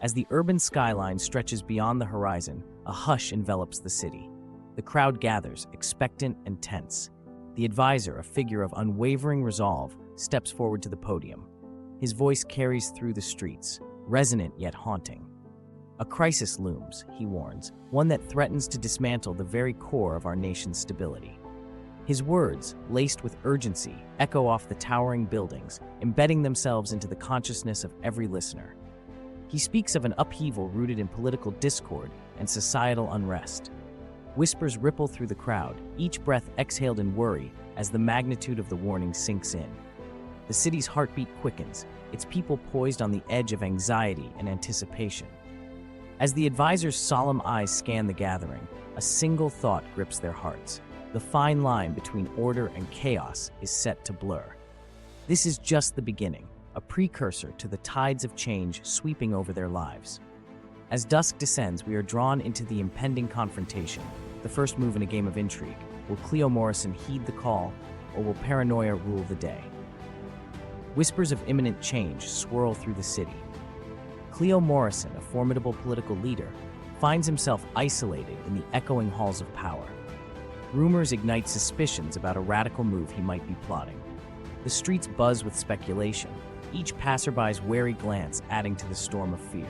As the urban skyline stretches beyond the horizon, a hush envelops the city. The crowd gathers, expectant and tense. The advisor, a figure of unwavering resolve, steps forward to the podium. His voice carries through the streets, resonant yet haunting. A crisis looms, he warns, one that threatens to dismantle the very core of our nation's stability. His words, laced with urgency, echo off the towering buildings, embedding themselves into the consciousness of every listener. He speaks of an upheaval rooted in political discord and societal unrest. Whispers ripple through the crowd, each breath exhaled in worry as the magnitude of the warning sinks in. The city's heartbeat quickens, its people poised on the edge of anxiety and anticipation. As the advisor's solemn eyes scan the gathering, a single thought grips their hearts. The fine line between order and chaos is set to blur. This is just the beginning, a precursor to the tides of change sweeping over their lives. As dusk descends, we are drawn into the impending confrontation, the first move in a game of intrigue. Will Cleo Morrison heed the call, or will paranoia rule the day? Whispers of imminent change swirl through the city. Cleo Morrison, a formidable political leader, finds himself isolated in the echoing halls of power. Rumors ignite suspicions about a radical move he might be plotting. The streets buzz with speculation, each passerby's wary glance adding to the storm of fear.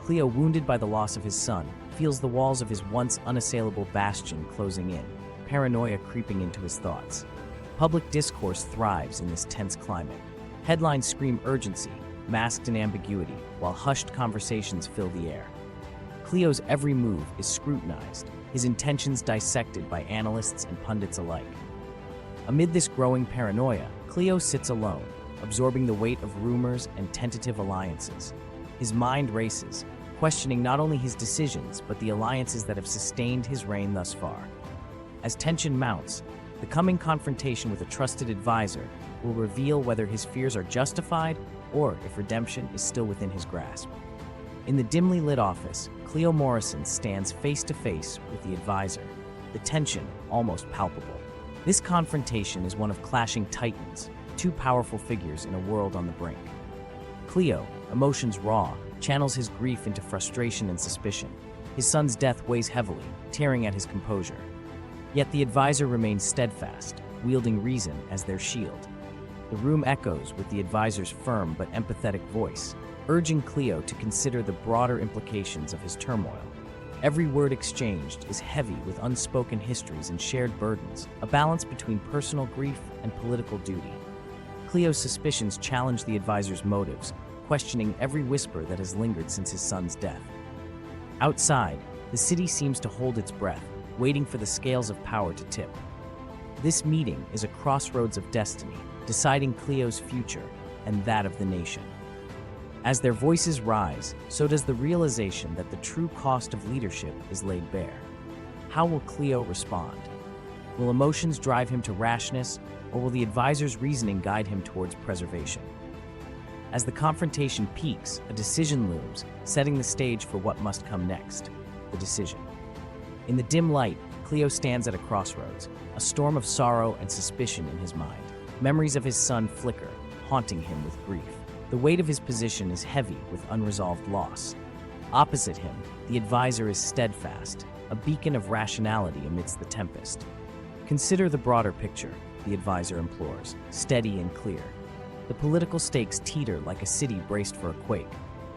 Cleo, wounded by the loss of his son, feels the walls of his once unassailable bastion closing in, paranoia creeping into his thoughts. Public discourse thrives in this tense climate. Headlines scream urgency, masked in ambiguity, while hushed conversations fill the air. Cleo's every move is scrutinized, his intentions dissected by analysts and pundits alike. Amid this growing paranoia, Cleo sits alone, absorbing the weight of rumors and tentative alliances. His mind races, questioning not only his decisions, but the alliances that have sustained his reign thus far. As tension mounts, the coming confrontation with a trusted advisor will reveal whether his fears are justified or if redemption is still within his grasp. In the dimly lit office, Cleo Morrison stands face to face with the advisor, the tension almost palpable. This confrontation is one of clashing titans, two powerful figures in a world on the brink. Cleo, emotions raw, channels his grief into frustration and suspicion. His son's death weighs heavily, tearing at his composure. Yet the advisor remains steadfast, wielding reason as their shield. The room echoes with the advisor's firm but empathetic voice, urging Cleo to consider the broader implications of his turmoil. Every word exchanged is heavy with unspoken histories and shared burdens, a balance between personal grief and political duty. Cleo's suspicions challenge the advisor's motives, questioning every whisper that has lingered since his son's death. Outside, the city seems to hold its breath, waiting for the scales of power to tip. This meeting is a crossroads of destiny, deciding Cleo's future and that of the nation. As their voices rise, so does the realization that the true cost of leadership is laid bare. How will Cleo respond? Will emotions drive him to rashness, or will the advisor's reasoning guide him towards preservation? As the confrontation peaks, a decision looms, setting the stage for what must come next, the decision. In the dim light, Cleo stands at a crossroads, a storm of sorrow and suspicion in his mind. Memories of his son flicker, haunting him with grief. The weight of his position is heavy with unresolved loss. Opposite him, the advisor is steadfast, a beacon of rationality amidst the tempest. Consider the broader picture, the advisor implores, steady and clear. The political stakes teeter like a city braced for a quake.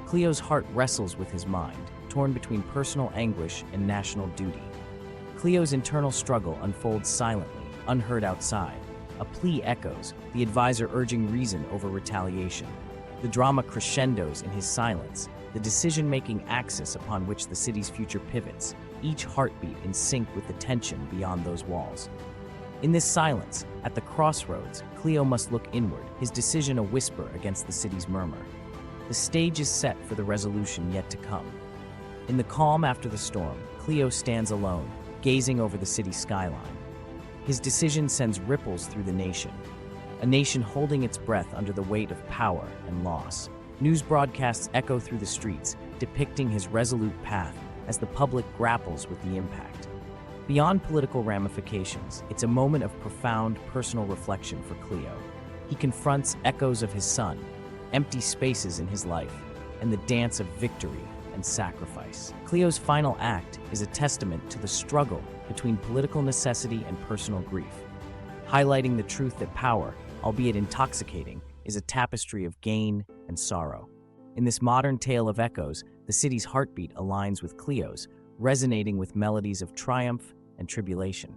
Cleo's heart wrestles with his mind, torn between personal anguish and national duty. Cleo's internal struggle unfolds silently, unheard outside. A plea echoes, the advisor urging reason over retaliation. The drama crescendos in his silence, the decision-making axis upon which the city's future pivots, each heartbeat in sync with the tension beyond those walls. In this silence, at the crossroads, Cleo must look inward, his decision a whisper against the city's murmur. The stage is set for the resolution yet to come. In the calm after the storm, Cleo stands alone, gazing over the city skyline. His decision sends ripples through the nation, a nation holding its breath under the weight of power and loss. News broadcasts echo through the streets, depicting his resolute path as the public grapples with the impact. Beyond political ramifications, it's a moment of profound personal reflection for Cleo. He confronts echoes of his son, empty spaces in his life, and the dance of victory and sacrifice. Cleo's final act is a testament to the struggle between political necessity and personal grief, highlighting the truth that power, albeit intoxicating, is a tapestry of gain and sorrow. In this modern tale of echoes, the city's heartbeat aligns with Cleo's, resonating with melodies of triumph and tribulation.